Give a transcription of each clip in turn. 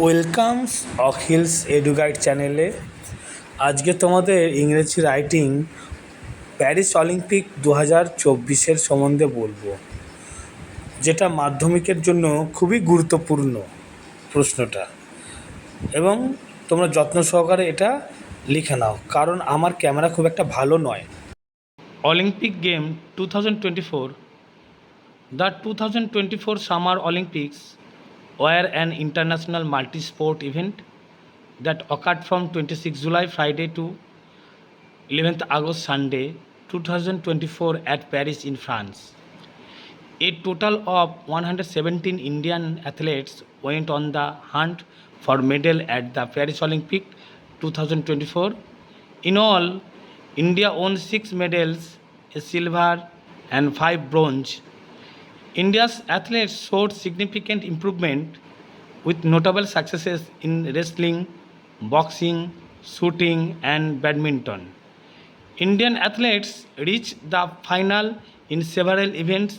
Welcomes অখিলস এডুগাইড চ্যানেলে আজকে তোমাদের ইংরেজি রাইটিং প্যারিস অলিম্পিক 2024 সম্বন্ধে বলবো, যেটা মাধ্যমিকের জন্য খুবই গুরুত্বপূর্ণ প্রশ্নটা। এবং তোমরা যত্ন সহকারে এটা লিখে নাও, কারণ আমার ক্যামেরা খুব একটা ভালো নয়। Olympic Game 2024. The 2024 Summer Olympics were an international multi-sport event that occurred from 26 July Friday to 11th August Sunday 2024 at Paris in France. A total of 117 Indian athletes went on the hunt for medal at the Paris Olympic 2024. In all, India won 6 medals, a silver and 5 bronze. India's athletes showed significant improvement with notable successes in wrestling, boxing, shooting, and badminton. Indian athletes reached the final in several events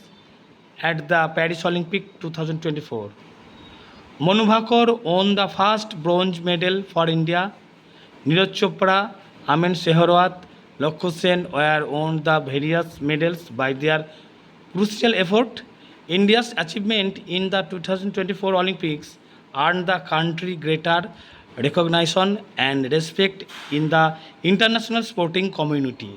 at the Paris Olympic 2024. Monu Bhakur won the first bronze medal for India. Neeraj Chopra, Amen Sehrawat, Lakshya Sen were won the various medals by their crucial effort. India's achievement in the 2024 Olympics earned the country greater recognition and respect in the international sporting community.